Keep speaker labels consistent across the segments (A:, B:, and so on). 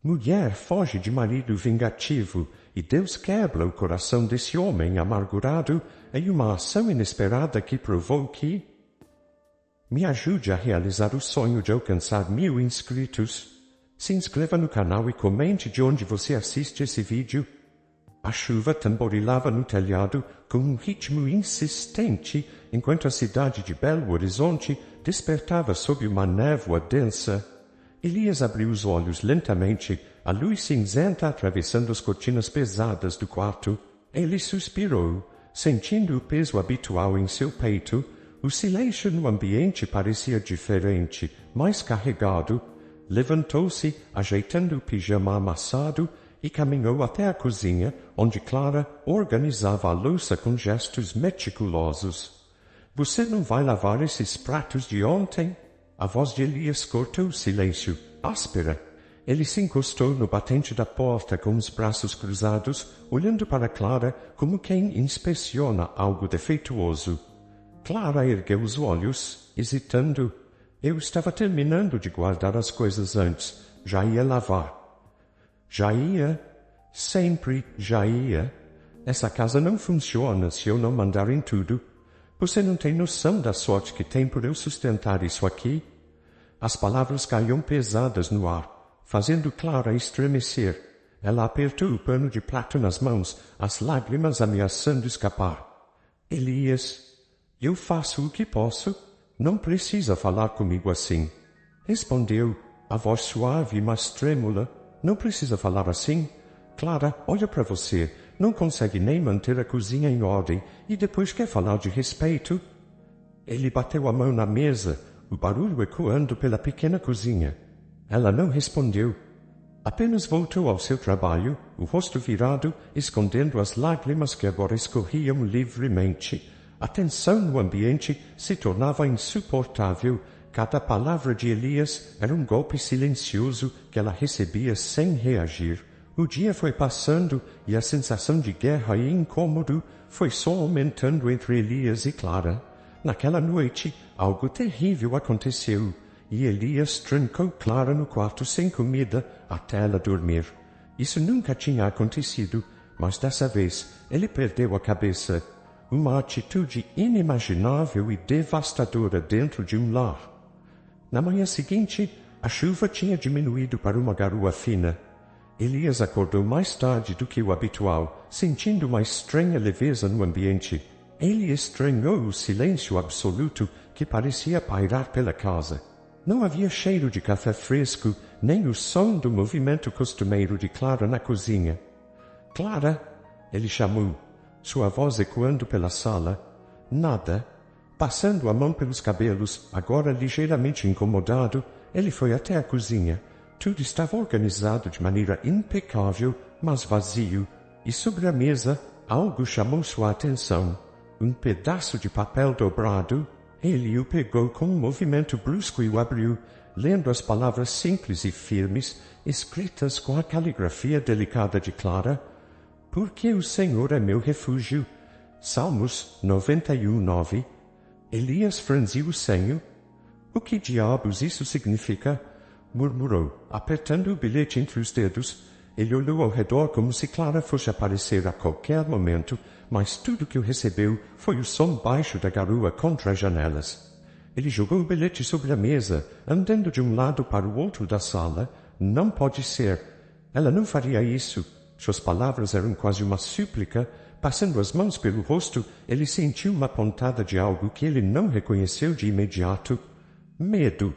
A: Mulher foge de marido vingativo e Deus quebra o coração desse homem amargurado em uma ação inesperada que provou que... Me ajude a realizar o sonho de alcançar 1000 inscritos. Se inscreva no canal e comente de onde você assiste esse vídeo. A chuva tamborilava no telhado com um ritmo insistente, enquanto a cidade de Belo Horizonte despertava sob uma névoa densa. Elias abriu os olhos lentamente, a luz cinzenta atravessando as cortinas pesadas do quarto. Ele suspirou, sentindo o peso habitual em seu peito. O silêncio no ambiente parecia diferente, mais carregado. Levantou-se, ajeitando o pijama amassado, e caminhou até a cozinha, onde Clara organizava a louça com gestos meticulosos. Você não vai lavar esses pratos de ontem? A voz de Elias cortou o silêncio, áspera. Ele se encostou no batente da porta com os braços cruzados, olhando para Clara como quem inspeciona algo defeituoso. Clara ergueu os olhos, hesitando. Eu estava terminando de guardar as coisas antes. Já ia lavar. Já ia? Sempre já ia. Essa casa não funciona se eu não mandar em tudo. Você não tem noção da sorte que tem por eu sustentar isso aqui? As palavras caíam pesadas no ar, fazendo Clara estremecer. Ela apertou o pano de prato nas mãos, as lágrimas ameaçando escapar. Elias, eu faço o que posso. Não precisa falar comigo assim. Respondeu, a voz suave, mas trêmula. Não precisa falar assim. Clara, olha para você. Não consegue nem manter a cozinha em ordem e depois quer falar de respeito. Ele bateu a mão na mesa, o barulho ecoando pela pequena cozinha. Ela não respondeu. Apenas voltou ao seu trabalho, o rosto virado, escondendo as lágrimas que agora escorriam livremente. A tensão no ambiente se tornava insuportável. Cada palavra de Elias era um golpe silencioso que ela recebia sem reagir. O dia foi passando e a sensação de guerra e incômodo foi só aumentando entre Elias e Clara. Naquela noite, algo terrível aconteceu e Elias trancou Clara no quarto sem comida até ela dormir. Isso nunca tinha acontecido, mas dessa vez ele perdeu a cabeça. Uma atitude inimaginável e devastadora dentro de um lar. Na manhã seguinte, a chuva tinha diminuído para uma garoa fina. Elias acordou mais tarde do que o habitual, sentindo uma estranha leveza no ambiente. Ele estranhou o silêncio absoluto que parecia pairar pela casa. Não havia cheiro de café fresco, nem o som do movimento costumeiro de Clara na cozinha. Clara, ele chamou, sua voz ecoando pela sala. Nada. Passando a mão pelos cabelos, agora ligeiramente incomodado, ele foi até a cozinha. Tudo estava organizado de maneira impecável, mas vazio, e sobre a mesa algo chamou sua atenção. Um pedaço de papel dobrado. Ele o pegou com um movimento brusco e o abriu, lendo as palavras simples e firmes, escritas com a caligrafia delicada de Clara. Porque o Senhor é meu refúgio. Salmos 91:9. Elias franziu o senho. O que diabos isso significa? Murmurou, apertando o bilhete entre os dedos. Ele olhou ao redor como se Clara fosse aparecer a qualquer momento, mas tudo que o recebeu foi o som baixo da garoa contra as janelas. Ele jogou o bilhete sobre a mesa, andando de um lado para o outro da sala. Não pode ser. Ela não faria isso. Suas palavras eram quase uma súplica. Passando as mãos pelo rosto, ele sentiu uma pontada de algo que ele não reconheceu de imediato. Medo.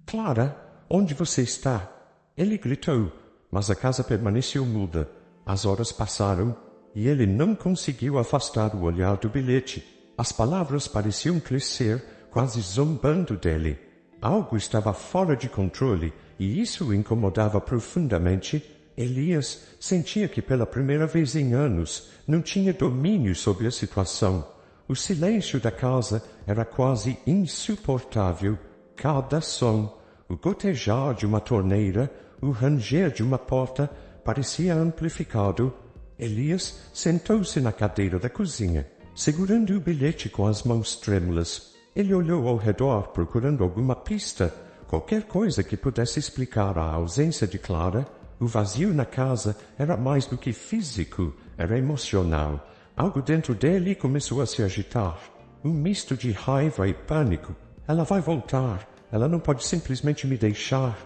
A: Clara, onde você está? Ele gritou, mas a casa permaneceu muda. As horas passaram e ele não conseguiu afastar o olhar do bilhete. As palavras pareciam crescer, quase zombando dele. Algo estava fora de controle e isso o incomodava profundamente. Elias sentia que pela primeira vez em anos não tinha domínio sobre a situação. O silêncio da casa era quase insuportável. Cada som, o gotejar de uma torneira, o ranger de uma porta, parecia amplificado. Elias sentou-se na cadeira da cozinha, segurando o bilhete com as mãos trêmulas. Ele olhou ao redor procurando alguma pista, qualquer coisa que pudesse explicar a ausência de Clara. O vazio na casa era mais do que físico, era emocional. Algo dentro dele começou a se agitar. Um misto de raiva e pânico. Ela vai voltar. Ela não pode simplesmente me deixar,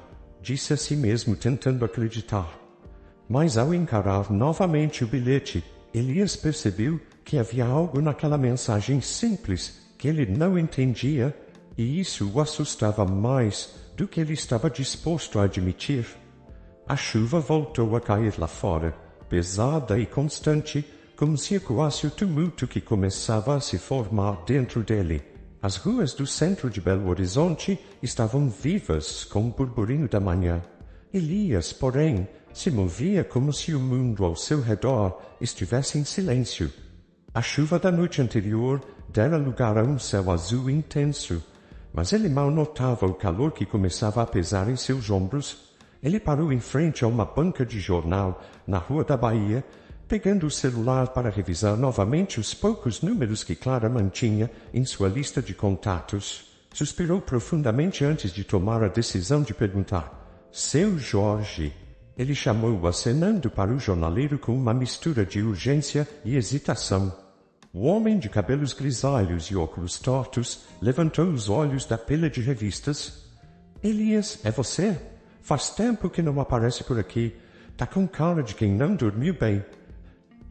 A: disse a si mesmo, tentando acreditar. Mas ao encarar novamente o bilhete, Elias percebeu que havia algo naquela mensagem simples que ele não entendia, e isso o assustava mais do que ele estava disposto a admitir. A chuva voltou a cair lá fora, pesada e constante, como se ecoasse o tumulto que começava a se formar dentro dele. As ruas do centro de Belo Horizonte estavam vivas com o burburinho da manhã. Elias, porém, se movia como se o mundo ao seu redor estivesse em silêncio. A chuva da noite anterior dera lugar a um céu azul intenso, mas ele mal notava o calor que começava a pesar em seus ombros. Ele parou em frente a uma banca de jornal na Rua da Bahia, pegando o celular para revisar novamente os poucos números que Clara mantinha em sua lista de contatos. Suspirou profundamente antes de tomar a decisão de perguntar: "Seu Jorge?" Ele chamou-o acenando para o jornaleiro com uma mistura de urgência e hesitação. O homem de cabelos grisalhos e óculos tortos levantou os olhos da pilha de revistas. "Elias, é você? Faz tempo que não aparece por aqui. Tá com cara de quem não dormiu bem."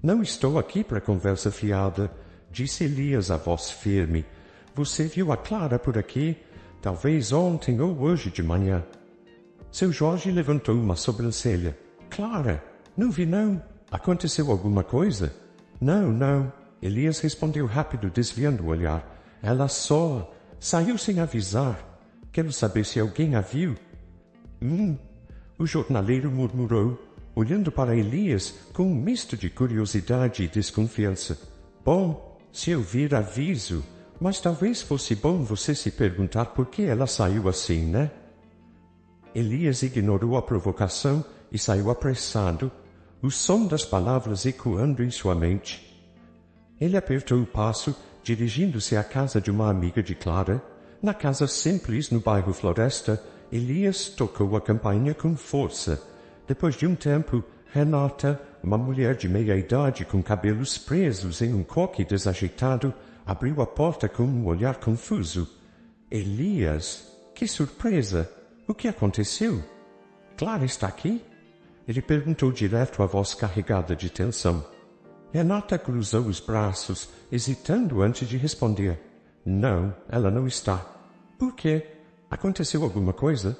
A: "Não estou aqui para conversa fiada", disse Elias a voz firme. "Você viu a Clara por aqui? Talvez ontem ou hoje de manhã." Seu Jorge levantou uma sobrancelha. "Clara? Não vi não. Aconteceu alguma coisa?" Não. Elias respondeu rápido, desviando o olhar. "Ela só saiu sem avisar. Quero saber se alguém a viu." O jornaleiro murmurou, olhando para Elias com um misto de curiosidade e desconfiança. "Bom, se eu vir, aviso, mas talvez fosse bom você se perguntar por que ela saiu assim, né?" Elias ignorou a provocação e saiu apressado, o som das palavras ecoando em sua mente. Ele apertou o passo, dirigindo-se à casa de uma amiga de Clara. Na casa simples, no bairro Floresta, Elias tocou a campainha com força. Depois de um tempo, Renata, uma mulher de meia-idade com cabelos presos em um coque desajeitado, abriu a porta com um olhar confuso. "Elias, que surpresa! O que aconteceu? Clara está aqui?" Ele perguntou direto, a voz carregada de tensão. Renata cruzou os braços, hesitando antes de responder. "Não, ela não está." "Por quê? Aconteceu alguma coisa?"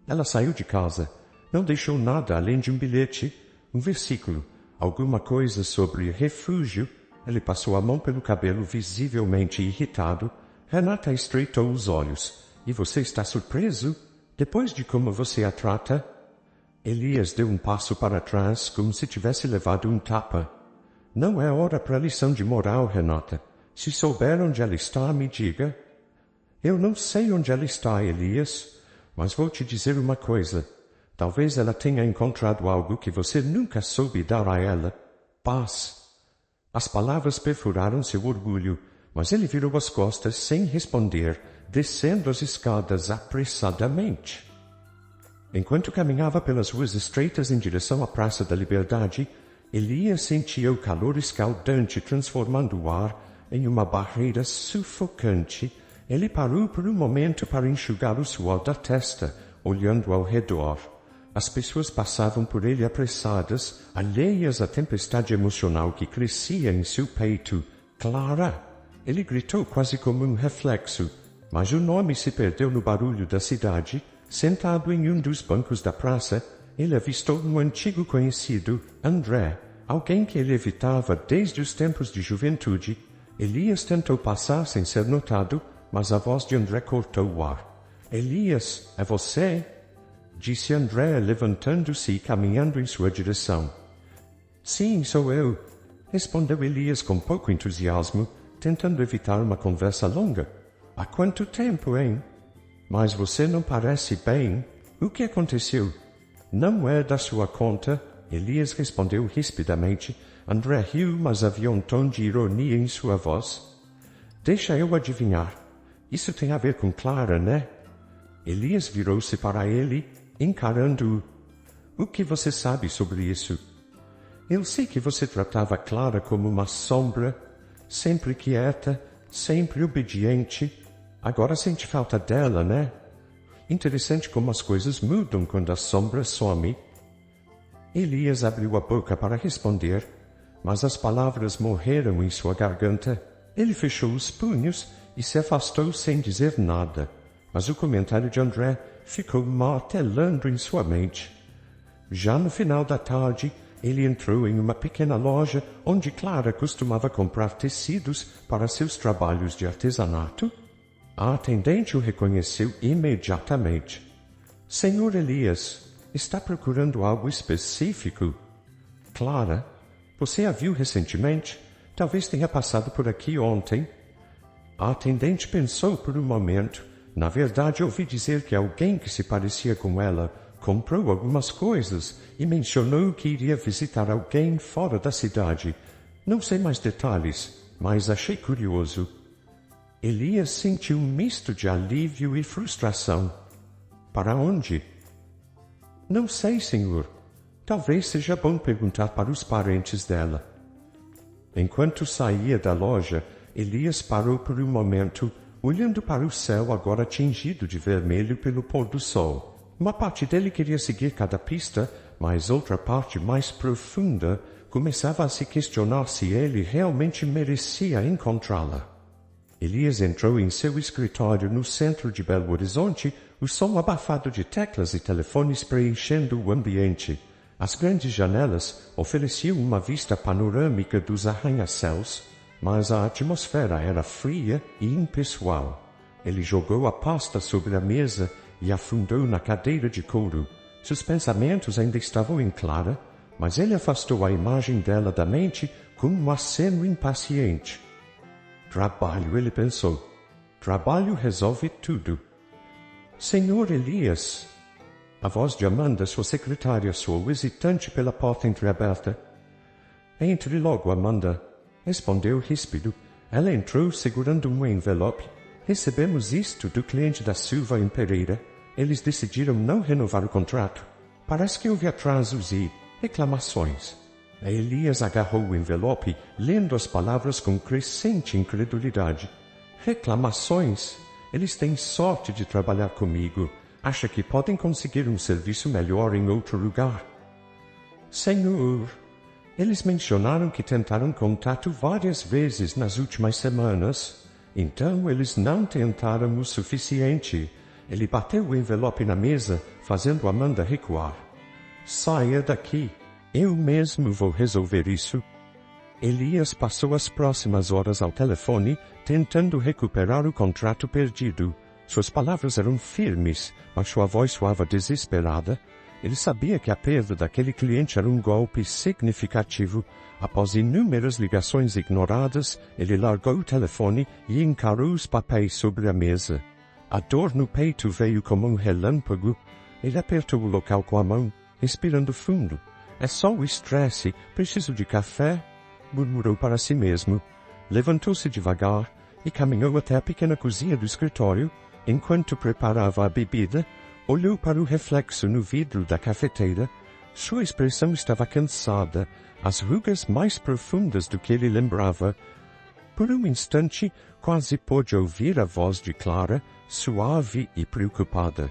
A: "Ela saiu de casa. Não deixou nada além de um bilhete, um versículo, alguma coisa sobre refúgio." Ele passou a mão pelo cabelo, visivelmente irritado. Renata estreitou os olhos. "E você está surpreso? Depois de como você a trata?" Elias deu um passo para trás, como se tivesse levado um tapa. "Não é hora para lição de moral, Renata. Se souber onde ela está, me diga." "Eu não sei onde ela está, Elias, mas vou te dizer uma coisa. Talvez ela tenha encontrado algo que você nunca soube dar a ela: paz." As palavras perfuraram seu orgulho, mas ele virou as costas sem responder, descendo as escadas apressadamente. Enquanto caminhava pelas ruas estreitas em direção à Praça da Liberdade, Elias sentia o calor escaldante transformando o ar em uma barreira sufocante. Ele parou por um momento para enxugar o suor da testa, olhando ao redor. As pessoas passavam por ele apressadas, alheias à tempestade emocional que crescia em seu peito. "Clara!" Ele gritou quase como um reflexo, mas o nome se perdeu no barulho da cidade. Sentado em um dos bancos da praça, ele avistou um antigo conhecido, André, alguém que ele evitava desde os tempos de juventude. Elias tentou passar sem ser notado, mas a voz de André cortou o ar. "Elias, é você?" disse André, levantando-se e caminhando em sua direção. "Sim, sou eu", respondeu Elias com pouco entusiasmo, tentando evitar uma conversa longa. "Há quanto tempo, hein? Mas você não parece bem. O que aconteceu?" "Não é da sua conta", Elias respondeu rispidamente. André riu, mas havia um tom de ironia em sua voz. "Deixa eu adivinhar. Isso tem a ver com Clara, né?" Elias virou-se para ele, encarando-o. O que você sabe sobre isso? Eu sei que você tratava Clara como uma sombra, sempre quieta, sempre obediente. Agora sente falta dela, né? Interessante como as coisas mudam quando a sombra some. Elias abriu a boca para responder, mas as palavras morreram em sua garganta. Ele fechou os punhos e se afastou sem dizer nada, mas o comentário de André ficou martelando em sua mente. Já no final da tarde, ele entrou em uma pequena loja onde Clara costumava comprar tecidos para seus trabalhos de artesanato. A atendente o reconheceu imediatamente. Senhor Elias, está procurando algo específico? Clara, você a viu recentemente? Talvez tenha passado por aqui ontem. A atendente pensou por um momento. Na verdade, ouvi dizer que alguém que se parecia com ela comprou algumas coisas e mencionou que iria visitar alguém fora da cidade. Não sei mais detalhes, mas achei curioso. Elias sentiu um misto de alívio e frustração. Para onde? Não sei, senhor. Talvez seja bom perguntar para os parentes dela. Enquanto saía da loja, Elias parou por um momento, olhando para o céu agora tingido de vermelho pelo pôr do sol. Uma parte dele queria seguir cada pista, mas outra parte mais profunda começava a se questionar se ele realmente merecia encontrá-la. Elias entrou em seu escritório no centro de Belo Horizonte, o som abafado de teclas e telefones preenchendo o ambiente. As grandes janelas ofereciam uma vista panorâmica dos arranha-céus, mas a atmosfera era fria e impessoal. Ele jogou a pasta sobre a mesa e afundou na cadeira de couro. Seus pensamentos ainda estavam em Clara, mas ele afastou a imagem dela da mente com um aceno impaciente. Trabalho, ele pensou. Trabalho resolve tudo. Senhor Elias. A voz de Amanda, sua secretária, soou hesitante pela porta entreaberta. Entre logo, Amanda, respondeu ríspido. Ela entrou segurando um envelope. Recebemos isto do cliente da Silva em Pereira. Eles decidiram não renovar o contrato. Parece que houve atrasos e reclamações. Elias agarrou o envelope, lendo as palavras com crescente incredulidade. Reclamações? Eles têm sorte de trabalhar comigo. Acha que podem conseguir um serviço melhor em outro lugar? Senhor, eles mencionaram que tentaram contato várias vezes nas últimas semanas. Então eles não tentaram o suficiente. Ele bateu o envelope na mesa, fazendo Amanda recuar. Saia daqui. Eu mesmo vou resolver isso. Elias passou as próximas horas ao telefone, tentando recuperar o contrato perdido. Suas palavras eram firmes, mas sua voz soava desesperada. Ele sabia que a perda daquele cliente era um golpe significativo. Após inúmeras ligações ignoradas, ele largou o telefone e encarou os papéis sobre a mesa. A dor no peito veio como um relâmpago. Ele apertou o local com a mão, respirando fundo. É só o estresse, preciso de café? Murmurou para si mesmo. Levantou-se devagar e caminhou até a pequena cozinha do escritório. Enquanto preparava a bebida, olhou para o reflexo no vidro da cafeteira. Sua expressão estava cansada, as rugas mais profundas do que ele lembrava. Por um instante, quase pôde ouvir a voz de Clara, suave e preocupada.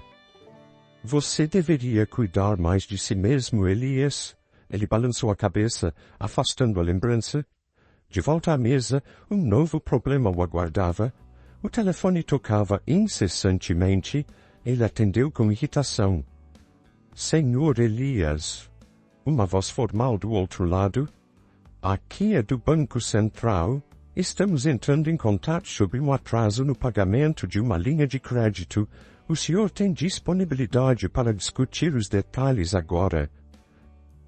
A: Você deveria cuidar mais de si mesmo, Elias. Ele balançou a cabeça, afastando a lembrança. De volta à mesa, um novo problema o aguardava. O telefone tocava incessantemente. Ele atendeu com irritação. Senhor Elias. Uma voz formal do outro lado. Aqui é do Banco Central. Estamos entrando em contato sobre um atraso no pagamento de uma linha de crédito. O senhor tem disponibilidade para discutir os detalhes agora.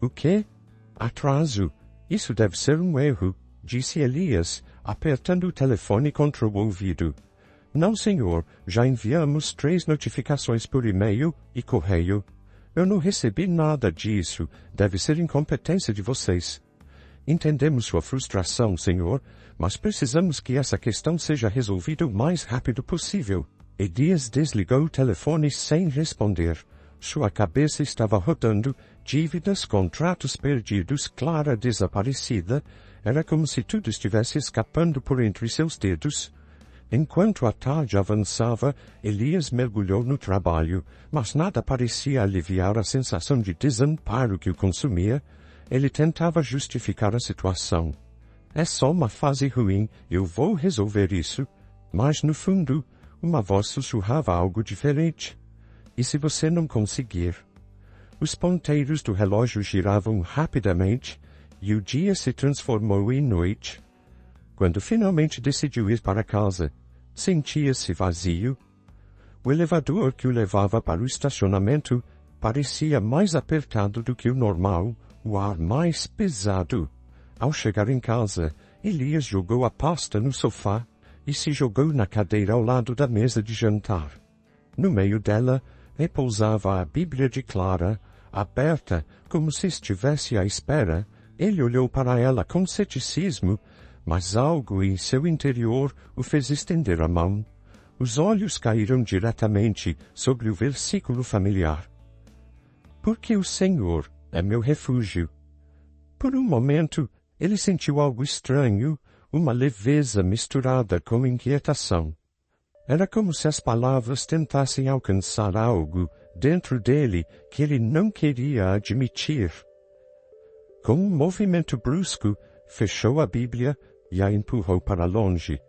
A: O quê? Atraso? Isso deve ser um erro, disse Elias, apertando o telefone contra o ouvido. Não, senhor, já enviamos 3 notificações por e-mail e correio. Eu não recebi nada disso, deve ser incompetência de vocês. Entendemos sua frustração, senhor, mas precisamos que essa questão seja resolvida o mais rápido possível. Elias desligou o telefone sem responder. Sua cabeça estava rodando, dívidas, contratos perdidos, Clara desaparecida. Era como se tudo estivesse escapando por entre seus dedos. Enquanto a tarde avançava, Elias mergulhou no trabalho, mas nada parecia aliviar a sensação de desamparo que o consumia. Ele tentava justificar a situação. É só uma fase ruim, eu vou resolver isso. Mas, no fundo, uma voz sussurrava algo diferente. E se você não conseguir? Os ponteiros do relógio giravam rapidamente, e o dia se transformou em noite. Quando finalmente decidiu ir para casa, sentia-se vazio. O elevador que o levava para o estacionamento parecia mais apertado do que o normal, o ar mais pesado. Ao chegar em casa, Elias jogou a pasta no sofá e se jogou na cadeira ao lado da mesa de jantar. No meio dela, repousava a Bíblia de Clara, aberta como se estivesse à espera. Ele olhou para ela com ceticismo, mas algo em seu interior o fez estender a mão. Os olhos caíram diretamente sobre o versículo familiar. Porque o Senhor é meu refúgio. Por um momento, ele sentiu algo estranho, uma leveza misturada com inquietação. Era como se as palavras tentassem alcançar algo dentro dele que ele não queria admitir. Com um movimento brusco, fechou a Bíblia e a empurrou para longe.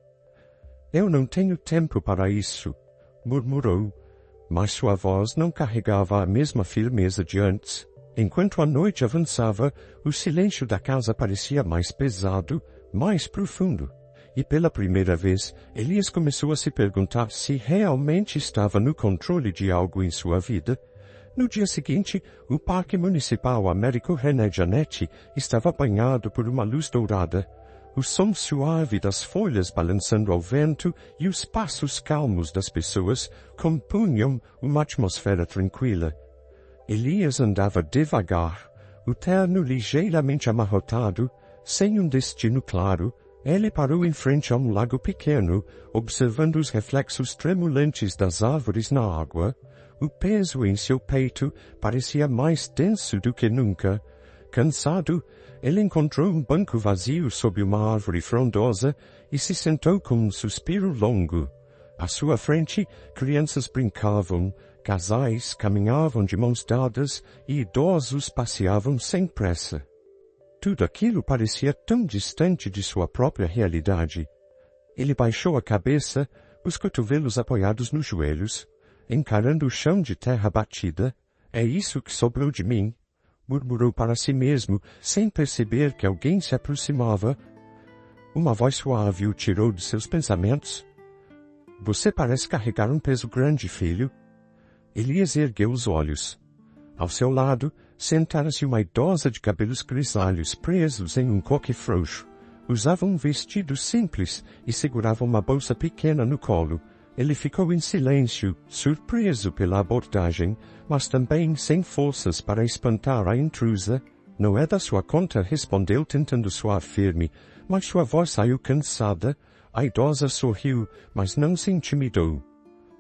A: Eu não tenho tempo para isso, murmurou, mas sua voz não carregava a mesma firmeza de antes. Enquanto a noite avançava, o silêncio da casa parecia mais pesado, mais profundo. E pela primeira vez, Elias começou a se perguntar se realmente estava no controle de algo em sua vida. No dia seguinte, o Parque Municipal Américo René Janetti estava banhado por uma luz dourada. O som suave das folhas balançando ao vento e os passos calmos das pessoas compunham uma atmosfera tranquila. Elias andava devagar, o terno ligeiramente amarrotado, sem um destino claro. Ele parou em frente a um lago pequeno, observando os reflexos tremulantes das árvores na água. O peso em seu peito parecia mais denso do que nunca. Cansado, ele encontrou um banco vazio sob uma árvore frondosa e se sentou com um suspiro longo. À sua frente, crianças brincavam, casais caminhavam de mãos dadas e idosos passeavam sem pressa. Tudo aquilo parecia tão distante de sua própria realidade. Ele baixou a cabeça, os cotovelos apoiados nos joelhos, encarando o chão de terra batida. É isso que sobrou de mim, murmurou para si mesmo, sem perceber que alguém se aproximava. Uma voz suave o tirou de seus pensamentos. Você parece carregar um peso grande, filho. Elias ergueu os olhos. Ao seu lado, sentara-se uma idosa de cabelos grisalhos presos em um coque frouxo. Usava um vestido simples e segurava uma bolsa pequena no colo. Ele ficou em silêncio, surpreso pela abordagem, mas também sem forças para espantar a intrusa. Não é da sua conta, respondeu tentando soar firme, mas sua voz saiu cansada. A idosa sorriu, mas não se intimidou.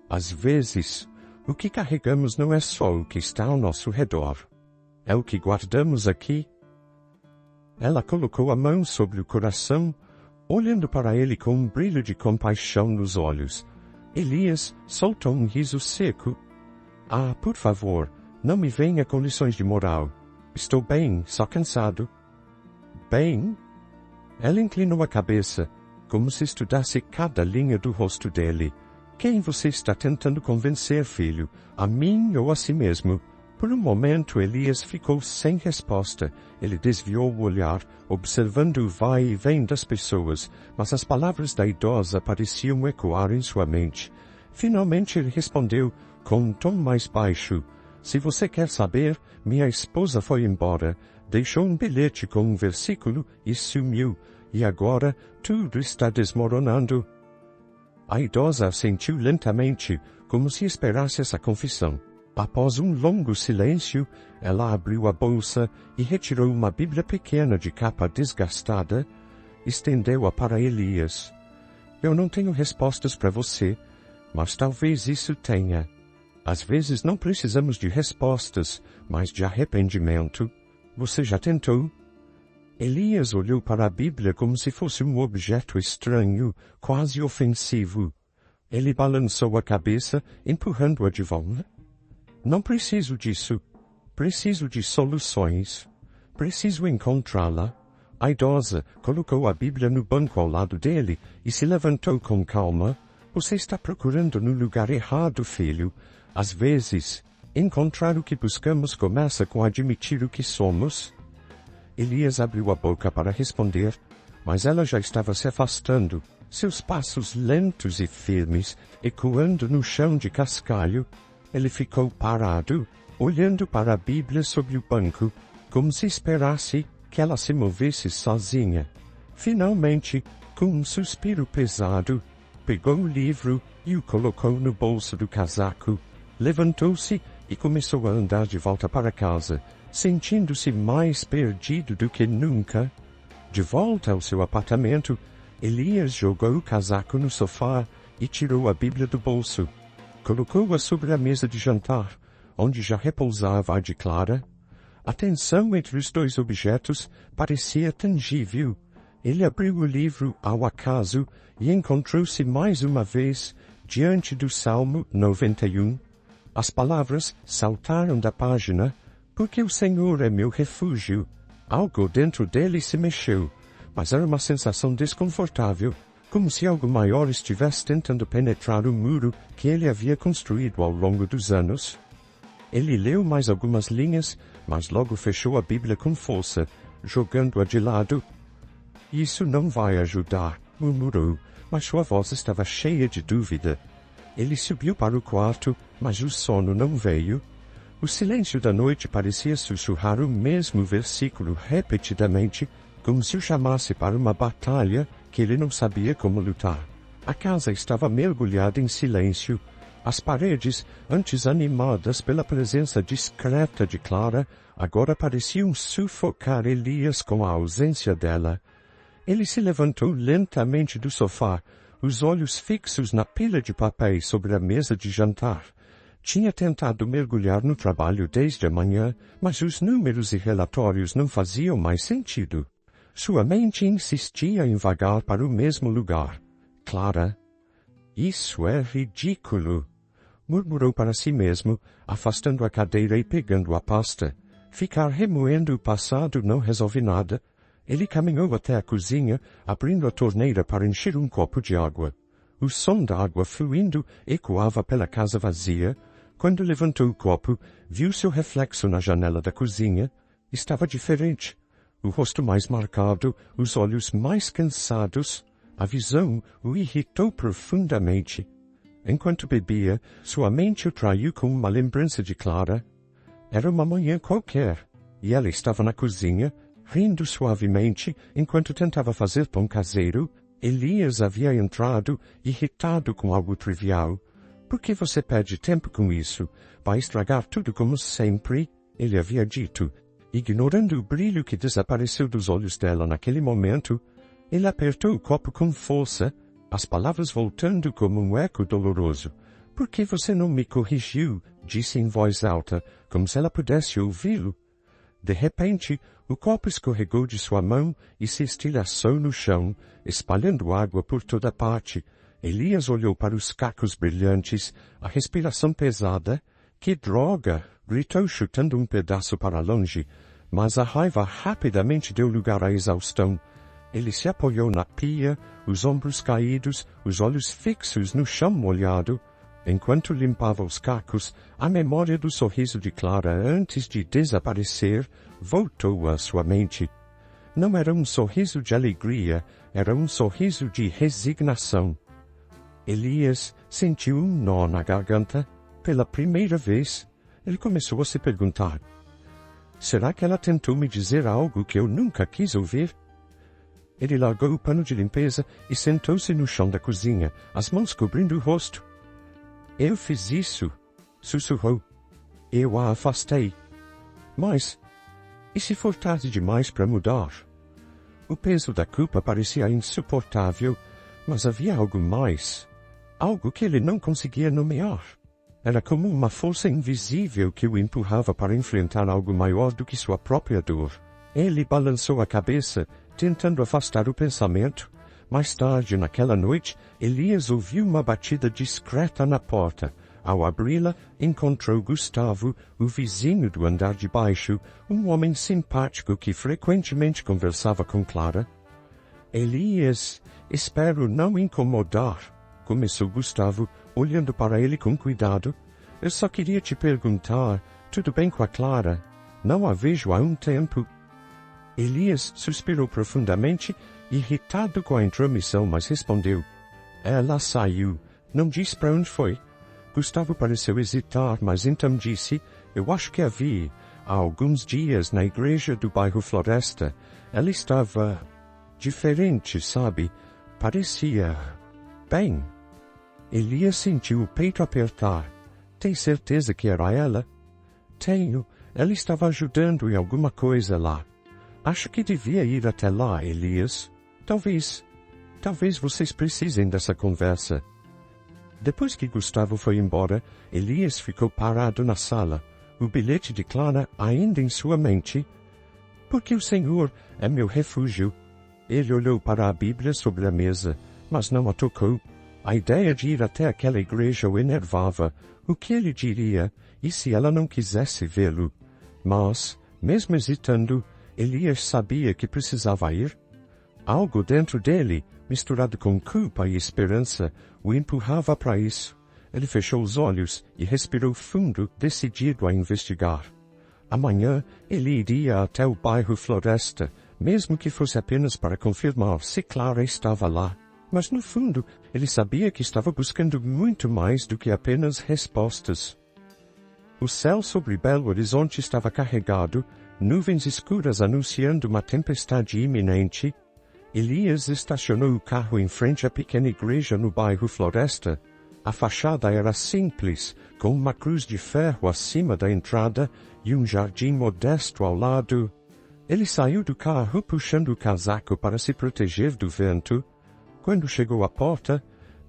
A: Às vezes, o que carregamos não é só o que está ao nosso redor. É o que guardamos aqui. Ela colocou a mão sobre o coração, olhando para ele com um brilho de compaixão nos olhos. Elias soltou um riso seco. Ah, por favor, não me venha com lições de moral. Estou bem, só cansado. Bem? Ela inclinou a cabeça, como se estudasse cada linha do rosto dele. Quem você está tentando convencer, filho? A mim ou a si mesmo? Por um momento, Elias ficou sem resposta. Ele desviou o olhar, observando o vai e vem das pessoas, mas as palavras da idosa pareciam ecoar em sua mente. Finalmente ele respondeu, com um tom mais baixo, se você quer saber, minha esposa foi embora, deixou um bilhete com um versículo e sumiu, e agora tudo está desmoronando. A idosa assentiu lentamente, como se esperasse essa confissão. Após um longo silêncio, ela abriu a bolsa e retirou uma Bíblia pequena de capa desgastada, estendeu-a para Elias. Eu não tenho respostas para você, mas talvez isso tenha. Às vezes não precisamos de respostas, mas de arrependimento. Você já tentou? Elias olhou para a Bíblia como se fosse um objeto estranho, quase ofensivo. Ele balançou a cabeça, empurrando-a de volta. Não preciso disso. Preciso de soluções. Preciso encontrá-la. A idosa colocou a Bíblia no banco ao lado dele e se levantou com calma. Você está procurando no lugar errado, filho. Às vezes, encontrar o que buscamos começa com admitir o que somos. Elias abriu a boca para responder, mas ela já estava se afastando, seus passos lentos e firmes, ecoando no chão de cascalho. Ele ficou parado, olhando para a Bíblia sobre o banco, como se esperasse que ela se movesse sozinha. Finalmente, com um suspiro pesado, pegou o livro e o colocou no bolso do casaco. Levantou-se e começou a andar de volta para casa, sentindo-se mais perdido do que nunca. De volta ao seu apartamento, Elias jogou o casaco no sofá e tirou a Bíblia do bolso. Colocou-a sobre a mesa de jantar, onde já repousava a de Clara. A tensão entre os dois objetos parecia tangível. Ele abriu o livro ao acaso e encontrou-se mais uma vez diante do Salmo 91. As palavras saltaram da página, porque o Senhor é meu refúgio. Algo dentro dele se mexeu, mas era uma sensação desconfortável, como se algo maior estivesse tentando penetrar o muro que ele havia construído ao longo dos anos. Ele leu mais algumas linhas, mas logo fechou a Bíblia com força, jogando-a de lado. Isso não vai ajudar, murmurou, mas sua voz estava cheia de dúvida. Ele subiu para o quarto, mas o sono não veio. O silêncio da noite parecia sussurrar o mesmo versículo repetidamente, como se o chamasse para uma batalha que ele não sabia como lutar. A casa estava mergulhada em silêncio. As paredes, antes animadas pela presença discreta de Clara, agora pareciam sufocar Elias com a ausência dela. Ele se levantou lentamente do sofá, os olhos fixos na pilha de papéis sobre a mesa de jantar. Tinha tentado mergulhar no trabalho desde a manhã, mas os números e relatórios não faziam mais sentido. Sua mente insistia em vagar para o mesmo lugar. Clara. Isso é ridículo, murmurou para si mesmo, afastando a cadeira e pegando a pasta. Ficar remoendo o passado não resolve nada. Ele caminhou até a cozinha, abrindo a torneira para encher um copo de água. O som da água fluindo ecoava pela casa vazia. Quando levantou o copo, viu seu reflexo na janela da cozinha. Estava diferente. O rosto mais marcado, os olhos mais cansados. A visão o irritou profundamente. Enquanto bebia, sua mente o traiu com uma lembrança de Clara. Era uma manhã qualquer, e ela estava na cozinha, rindo suavemente enquanto tentava fazer pão caseiro. Elias havia entrado, irritado com algo trivial. Por que você perde tempo com isso? Vai estragar tudo como sempre, ele havia dito. Ignorando o brilho que desapareceu dos olhos dela naquele momento, ele apertou o copo com força, as palavras voltando como um eco doloroso. Por que você não me corrigiu? Disse em voz alta, como se ela pudesse ouvi-lo. De repente, o copo escorregou de sua mão e se estilhaçou no chão, espalhando água por toda parte. Elias olhou para os cacos brilhantes, a respiração pesada. Que droga! Gritou chutando um pedaço para longe, mas a raiva rapidamente deu lugar à exaustão. Ele se apoiou na pia, os ombros caídos, os olhos fixos no chão molhado. Enquanto limpava os cacos, a memória do sorriso de Clara antes de desaparecer voltou à sua mente. Não era um sorriso de alegria, era um sorriso de resignação. Elias sentiu um nó na garganta. Pela primeira vez, ele começou a se perguntar: será que ela tentou me dizer algo que eu nunca quis ouvir? Ele largou o pano de limpeza e sentou-se no chão da cozinha, as mãos cobrindo o rosto. Eu fiz isso, sussurrou. Eu a afastei. Mas, e se for tarde demais para mudar? O peso da culpa parecia insuportável, mas havia algo mais. Algo que ele não conseguia nomear. Era como uma força invisível que o empurrava para enfrentar algo maior do que sua própria dor. Ele balançou a cabeça, tentando afastar o pensamento. Mais tarde, naquela noite, Elias ouviu uma batida discreta na porta. Ao abri-la, encontrou Gustavo, o vizinho do andar de baixo, um homem simpático que frequentemente conversava com Clara. Elias, espero não incomodar, começou Gustavo, olhando para ele com cuidado. Eu só queria te perguntar, tudo bem com a Clara? Não a vejo há um tempo. Elias suspirou profundamente, irritado com a intromissão, mas respondeu. Ela saiu. Não disse para onde foi. Gustavo pareceu hesitar, mas então disse, eu acho que a vi há alguns dias na igreja do bairro Floresta. Ela estava diferente, sabe? Parecia bem. Elias sentiu o peito apertar. Tem certeza que era ela? Tenho. Ela estava ajudando em alguma coisa lá. Acho que devia ir até lá, Elias. Talvez vocês precisem dessa conversa. Depois que Gustavo foi embora, Elias ficou parado na sala, o bilhete de Clara ainda em sua mente. Porque o Senhor é meu refúgio. Ele olhou para a Bíblia sobre a mesa, mas não a tocou. A ideia de ir até aquela igreja o enervava. O que ele diria, e se ela não quisesse vê-lo? Mas, mesmo hesitando, Elias sabia que precisava ir. Algo dentro dele, misturado com culpa e esperança, o empurrava para isso. Ele fechou os olhos e respirou fundo, decidido a investigar. Amanhã ele iria até o bairro Floresta, mesmo que fosse apenas para confirmar se Clara estava lá. Mas no fundo, ele sabia que estava buscando muito mais do que apenas respostas. O céu sobre Belo Horizonte estava carregado, nuvens escuras anunciando uma tempestade iminente. Elias estacionou o carro em frente à pequena igreja no bairro Floresta. A fachada era simples, com uma cruz de ferro acima da entrada e um jardim modesto ao lado. Ele saiu do carro puxando o casaco para se proteger do vento. Quando chegou à porta,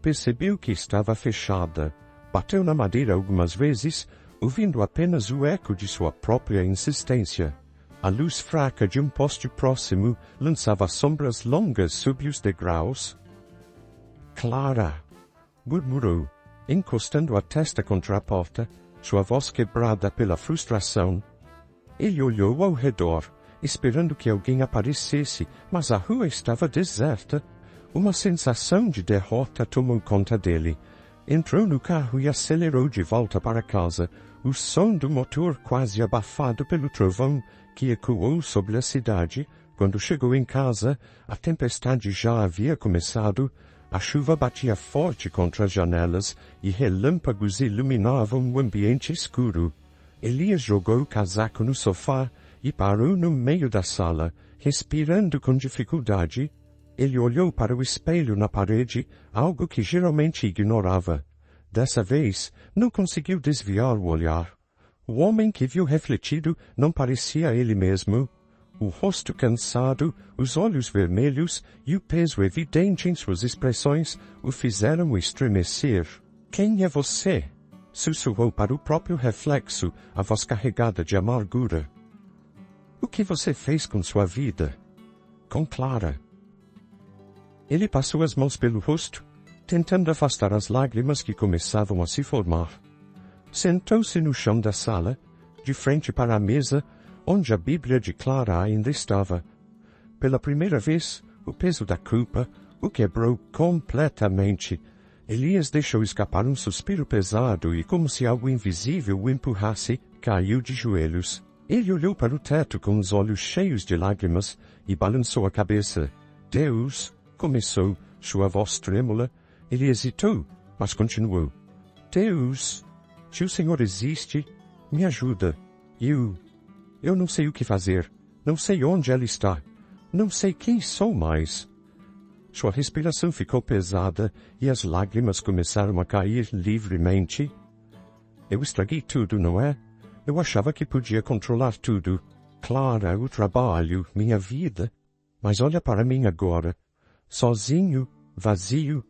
A: percebeu que estava fechada. Bateu na madeira algumas vezes, ouvindo apenas o eco de sua própria insistência. A luz fraca de um poste próximo lançava sombras longas sob os degraus. Clara! Murmurou, encostando a testa contra a porta, sua voz quebrada pela frustração. Ele olhou ao redor, esperando que alguém aparecesse, mas a rua estava deserta. Uma sensação de derrota tomou conta dele. Entrou no carro e acelerou de volta para casa, o som do motor quase abafado pelo trovão que ecoou sobre a cidade. Quando chegou em casa, a tempestade já havia começado. A chuva batia forte contra as janelas e relâmpagos iluminavam o ambiente escuro. Elias jogou o casaco no sofá e parou no meio da sala, respirando com dificuldade. Ele olhou para o espelho na parede, algo que geralmente ignorava. Dessa vez, não conseguiu desviar o olhar. O homem que viu refletido não parecia ele mesmo. O rosto cansado, os olhos vermelhos e o peso evidente em suas expressões o fizeram estremecer. — Quem é você? Sussurrou para o próprio reflexo, a voz carregada de amargura. — O que você fez com sua vida? Com Clara. Ele passou as mãos pelo rosto, tentando afastar as lágrimas que começavam a se formar. Sentou-se no chão da sala, de frente para a mesa, onde a Bíblia de Clara ainda estava. Pela primeira vez, o peso da culpa o quebrou completamente. Elias deixou escapar um suspiro pesado e, como se algo invisível o empurrasse, caiu de joelhos. Ele olhou para o teto com os olhos cheios de lágrimas e balançou a cabeça. — Deus! Começou, sua voz trêmula. Ele hesitou, mas continuou. — Deus! Se o Senhor existe, me ajuda. Eu não sei o que fazer. Não sei onde ela está. Não sei quem sou mais. Sua respiração ficou pesada e as lágrimas começaram a cair livremente. Eu estraguei tudo, não é? Eu achava que podia controlar tudo. Clara, o trabalho, minha vida. Mas olha para mim agora. Sozinho, vazio.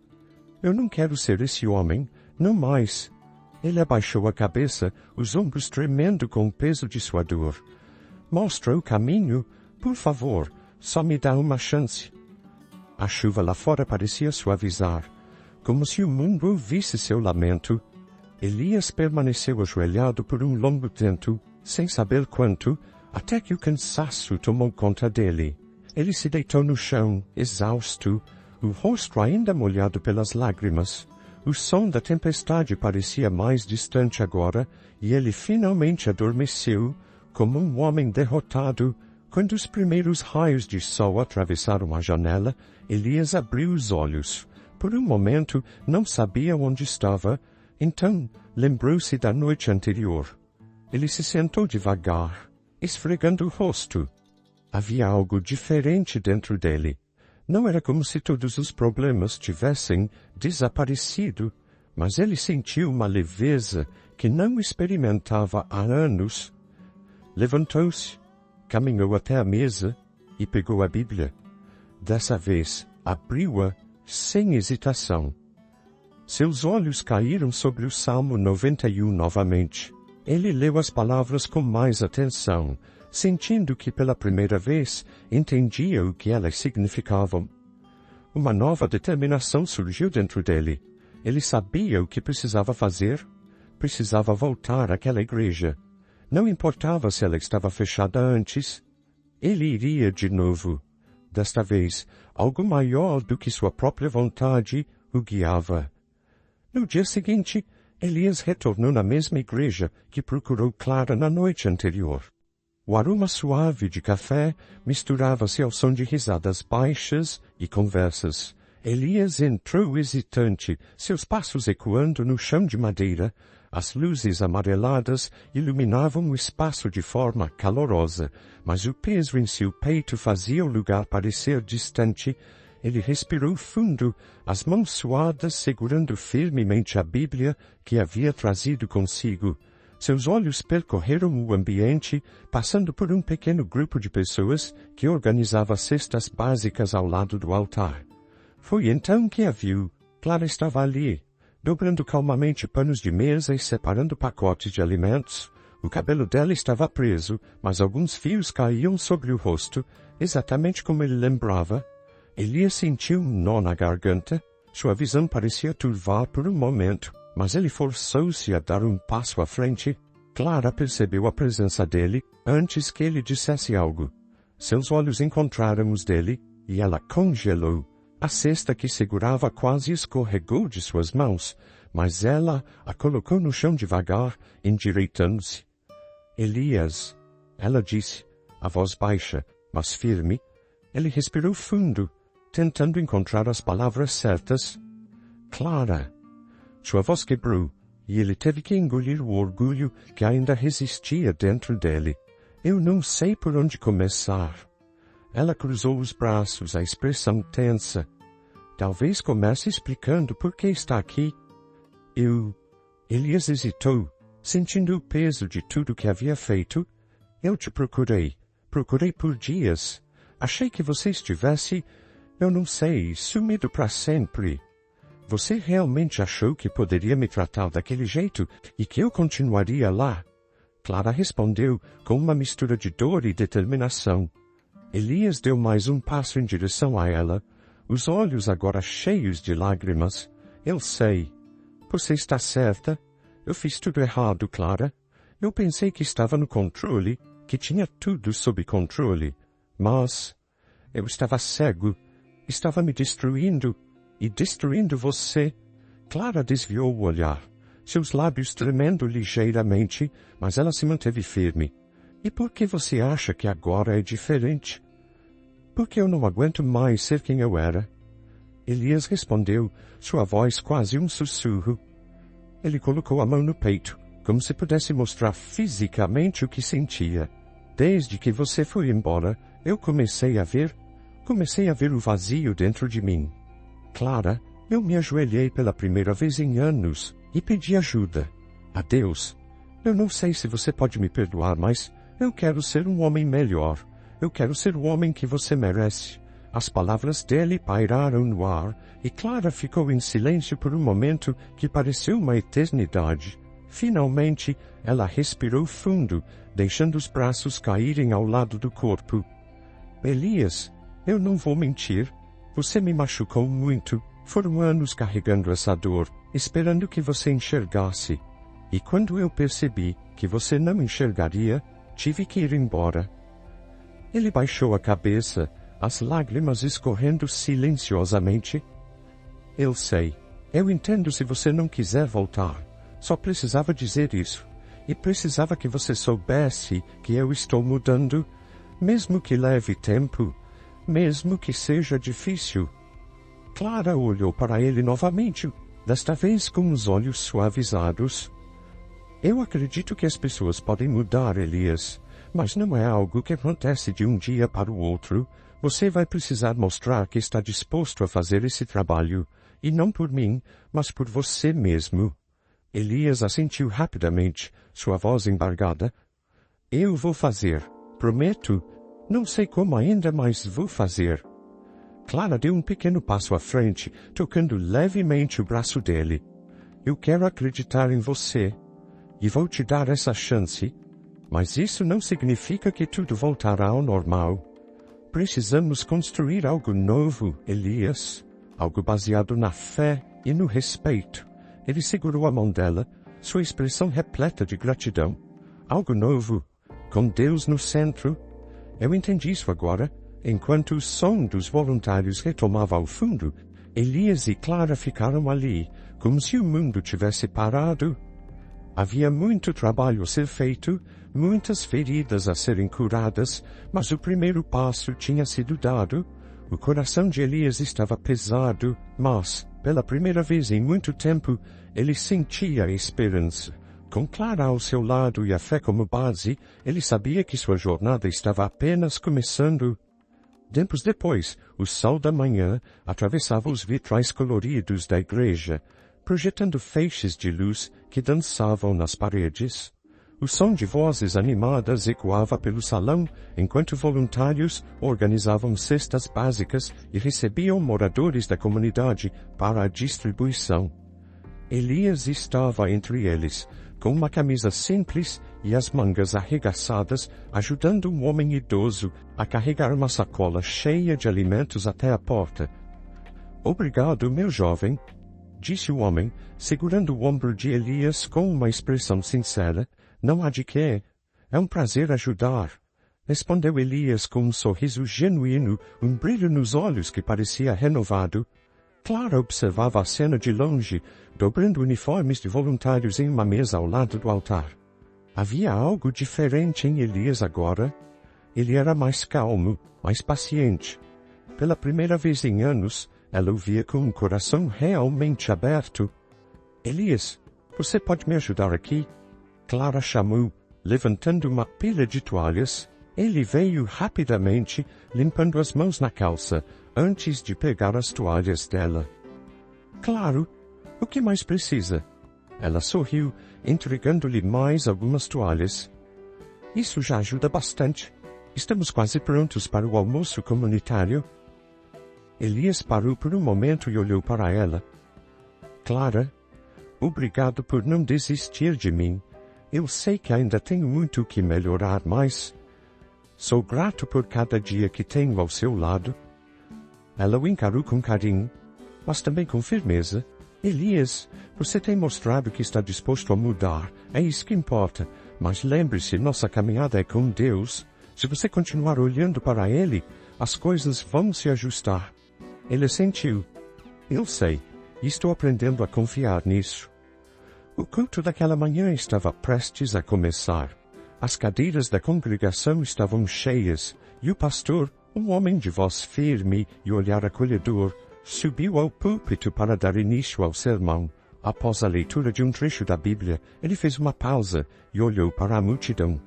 A: Eu não quero ser esse homem, não mais. Ele abaixou a cabeça, os ombros tremendo com o peso de sua dor. Mostra o caminho, por favor, só me dá uma chance. A chuva lá fora parecia suavizar, como se o mundo ouvisse seu lamento. Elias permaneceu ajoelhado por um longo tempo, sem saber quanto, até que o cansaço tomou conta dele. Ele se deitou no chão, exausto, o rosto ainda molhado pelas lágrimas. O som da tempestade parecia mais distante agora, e ele finalmente adormeceu, como um homem derrotado. Quando os primeiros raios de sol atravessaram a janela, Elias abriu os olhos. Por um momento, não sabia onde estava, então lembrou-se da noite anterior. Ele se sentou devagar, esfregando o rosto. Havia algo diferente dentro dele. Não era como se todos os problemas tivessem desaparecido, mas ele sentiu uma leveza que não experimentava há anos. Levantou-se, caminhou até a mesa e pegou a Bíblia. Dessa vez, abriu-a sem hesitação. Seus olhos caíram sobre o Salmo 91 novamente. Ele leu as palavras com mais atenção, sentindo que pela primeira vez entendia o que elas significavam. Uma nova determinação surgiu dentro dele. Ele sabia o que precisava fazer. Precisava voltar àquela igreja. Não importava se ela estava fechada antes. Ele iria de novo. Desta vez, algo maior do que sua própria vontade o guiava. No dia seguinte, Elias retornou na mesma igreja que procurou Clara na noite anterior. O aroma suave de café misturava-se ao som de risadas baixas e conversas. Elias entrou hesitante, seus passos ecoando no chão de madeira. As luzes amareladas iluminavam o espaço de forma calorosa, mas o peso em seu peito fazia o lugar parecer distante. Ele respirou fundo, as mãos suadas segurando firmemente a Bíblia que havia trazido consigo. Seus olhos percorreram o ambiente, passando por um pequeno grupo de pessoas que organizava cestas básicas ao lado do altar. Foi então que a viu. Clara estava ali, dobrando calmamente panos de mesa e separando pacotes de alimentos. O cabelo dela estava preso, mas alguns fios caíam sobre o rosto, exatamente como ele lembrava. Elias sentiu um nó na garganta. Sua visão parecia turvar por um momento, mas ele forçou-se a dar um passo à frente. Clara percebeu a presença dele antes que ele dissesse algo. Seus olhos encontraram os dele, e ela congelou. A cesta que segurava quase escorregou de suas mãos, mas ela a colocou no chão devagar, endireitando-se. Elias, ela disse, a voz baixa, mas firme. Ele respirou fundo, tentando encontrar as palavras certas. Clara. Sua voz quebrou, e ele teve que engolir o orgulho que ainda resistia dentro dele. Eu não sei por onde começar. Ela cruzou os braços, a expressão tensa. Talvez comece explicando por que está aqui. Elias hesitou, sentindo o peso de tudo que havia feito. Eu te procurei por dias. Achei que você estivesse, eu não sei, sumido para sempre. Você realmente achou que poderia me tratar daquele jeito e que eu continuaria lá? Clara respondeu com uma mistura de dor e determinação. Elias deu mais um passo em direção a ela, os olhos agora cheios de lágrimas. Eu sei. Você está certa. Eu fiz tudo errado, Clara. Eu pensei que estava no controle, que tinha tudo sob controle. Mas eu estava cego. Estava me destruindo e destruindo você. Clara desviou o olhar, seus lábios tremendo ligeiramente, mas ela se manteve firme. E por que você acha que agora é diferente? Porque eu não aguento mais ser quem eu era. Elias respondeu, sua voz quase um sussurro. Ele colocou a mão no peito, como se pudesse mostrar fisicamente o que sentia. Desde que você foi embora, eu comecei a ver o vazio dentro de mim. Clara, eu me ajoelhei pela primeira vez em anos e pedi ajuda. A Deus. Eu não sei se você pode me perdoar, mas eu quero ser um homem melhor. Eu quero ser o homem que você merece. As palavras dele pairaram no ar, e Clara ficou em silêncio por um momento que pareceu uma eternidade. Finalmente, ela respirou fundo, deixando os braços caírem ao lado do corpo. Elias, eu não vou mentir. Você me machucou muito. Foram anos carregando essa dor, esperando que você enxergasse. E quando eu percebi que você não enxergaria, tive que ir embora. Ele baixou a cabeça, as lágrimas escorrendo silenciosamente. Eu sei. Eu entendo se você não quiser voltar. Só precisava dizer isso. E precisava que você soubesse que eu estou mudando, mesmo que leve tempo, mesmo que seja difícil. Clara olhou para ele novamente, desta vez com os olhos suavizados. Eu acredito que as pessoas podem mudar, Elias, mas não é algo que acontece de um dia para o outro. Você vai precisar mostrar que está disposto a fazer esse trabalho, e não por mim, mas por você mesmo. Elias assentiu rapidamente, sua voz embargada. Eu vou fazer, prometo. Não sei como ainda, mas vou fazer. Clara deu um pequeno passo à frente, tocando levemente o braço dele. Eu quero acreditar em você, e vou te dar essa chance, mas isso não significa que tudo voltará ao normal. Precisamos construir algo novo, Elias, algo baseado na fé e no respeito. Ele segurou a mão dela, sua expressão repleta de gratidão. Algo novo, com Deus no centro. Eu entendi isso agora. Enquanto o som dos voluntários retomava ao fundo, Elias e Clara ficaram ali, como se o mundo tivesse parado. Havia muito trabalho a ser feito, muitas feridas a serem curadas, mas o primeiro passo tinha sido dado. O coração de Elias estava pesado, mas, pela primeira vez em muito tempo, ele sentia a esperança. Com Clara ao seu lado e a fé como base, ele sabia que sua jornada estava apenas começando. Tempos depois, o sol da manhã atravessava os vitrais coloridos da igreja, projetando feixes de luz que dançavam nas paredes. O som de vozes animadas ecoava pelo salão, enquanto voluntários organizavam cestas básicas e recebiam moradores da comunidade para a distribuição. Elias estava entre eles, com uma camisa simples e as mangas arregaçadas, ajudando um homem idoso a carregar uma sacola cheia de alimentos até a porta. Obrigado, meu jovem, disse o homem, segurando o ombro de Elias com uma expressão sincera. Não há de quê. É um prazer ajudar, respondeu Elias com um sorriso genuíno, um brilho nos olhos que parecia renovado. Clara observava a cena de longe, dobrando uniformes de voluntários em uma mesa ao lado do altar. Havia algo diferente em Elias agora. Ele era mais calmo, mais paciente. Pela primeira vez em anos, ela o via com um coração realmente aberto. Elias, você pode me ajudar aqui? Clara chamou, levantando uma pilha de toalhas. Ele veio rapidamente, limpando as mãos na calça, antes de pegar as toalhas dela. Claro. O que mais precisa? Ela sorriu, entregando-lhe mais algumas toalhas. Isso já ajuda bastante. Estamos quase prontos para o almoço comunitário. Elias parou por um momento e olhou para ela. Clara, obrigado por não desistir de mim. Eu sei que ainda tenho muito que melhorar, mas sou grato por cada dia que tenho ao seu lado. Ela o encarou com carinho, mas também com firmeza. Elias, você tem mostrado que está disposto a mudar. É isso que importa. Mas lembre-se, nossa caminhada é com Deus. Se você continuar olhando para Ele, as coisas vão se ajustar. Ele sentiu. Eu sei. E estou aprendendo a confiar nisso. O culto daquela manhã estava prestes a começar. As cadeiras da congregação estavam cheias, e o pastor, um homem de voz firme e olhar acolhedor, subiu ao púlpito para dar início ao sermão. Após a leitura de um trecho da Bíblia, ele fez uma pausa e olhou para a multidão.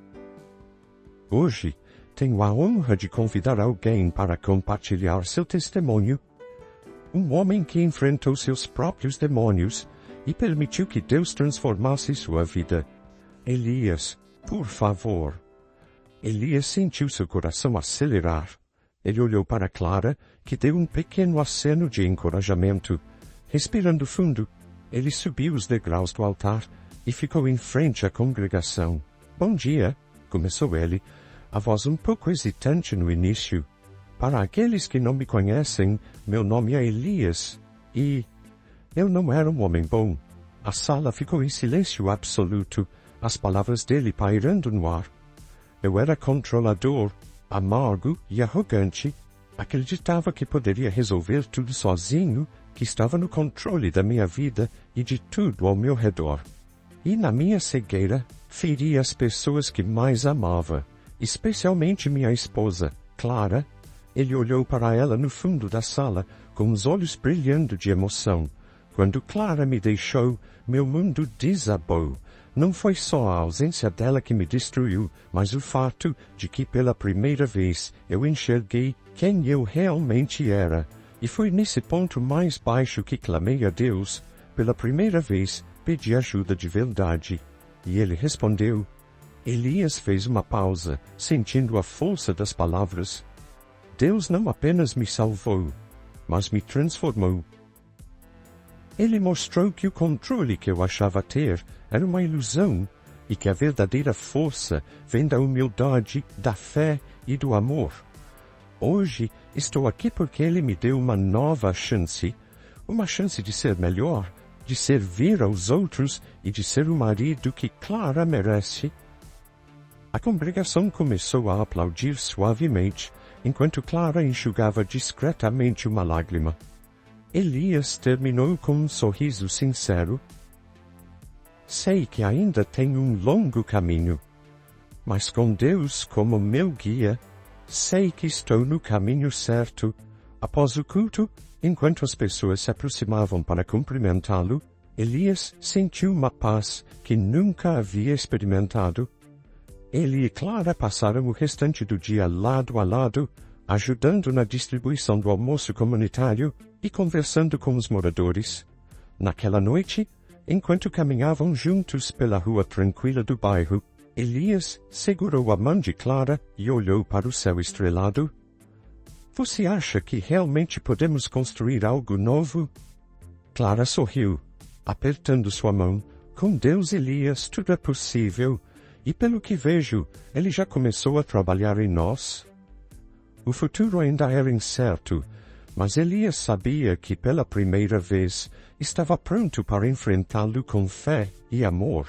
A: Hoje, tenho a honra de convidar alguém para compartilhar seu testemunho. Um homem que enfrentou seus próprios demônios e permitiu que Deus transformasse sua vida. Elias, por favor. Elias sentiu seu coração acelerar. Ele olhou para Clara, que deu um pequeno aceno de encorajamento. Respirando fundo, ele subiu os degraus do altar, e ficou em frente à congregação. Bom dia, começou ele, a voz um pouco hesitante no início. Para aqueles que não me conhecem, meu nome é Elias, e eu não era um homem bom. A sala ficou em silêncio absoluto, as palavras dele pairando no ar. Eu era controlador, amargo e arrogante. Acreditava que poderia resolver tudo sozinho, que estava no controle da minha vida e de tudo ao meu redor. E na minha cegueira, feria as pessoas que mais amava, especialmente minha esposa, Clara. Ele olhou para ela no fundo da sala, com os olhos brilhando de emoção. Quando Clara me deixou, meu mundo desabou. Não foi só a ausência dela que me destruiu, mas o fato de que pela primeira vez eu enxerguei quem eu realmente era. E foi nesse ponto mais baixo que clamei a Deus. Pela primeira vez, pedi ajuda de verdade. E ele respondeu. Elias fez uma pausa, sentindo a força das palavras. Deus não apenas me salvou, mas me transformou. Ele mostrou que o controle que eu achava ter era uma ilusão e que a verdadeira força vem da humildade, da fé e do amor. Hoje estou aqui porque ele me deu uma nova chance de ser melhor, de servir aos outros e de ser o marido que Clara merece. A congregação começou a aplaudir suavemente, enquanto Clara enxugava discretamente uma lágrima. Elias terminou com um sorriso sincero. Sei que ainda tenho um longo caminho, mas com Deus como meu guia, sei que estou no caminho certo. Após o culto, enquanto as pessoas se aproximavam para cumprimentá-lo, Elias sentiu uma paz que nunca havia experimentado. Ele e Clara passaram o restante do dia lado a lado, ajudando na distribuição do almoço comunitário e conversando com os moradores. Naquela noite, enquanto caminhavam juntos pela rua tranquila do bairro, Elias segurou a mão de Clara e olhou para o céu estrelado. Você acha que realmente podemos construir algo novo? Clara sorriu, apertando sua mão. Com Deus, Elias, tudo é possível. E pelo que vejo, ele já começou a trabalhar em nós. O futuro ainda era incerto, mas Elias sabia que pela primeira vez estava pronto para enfrentá-lo com fé e amor.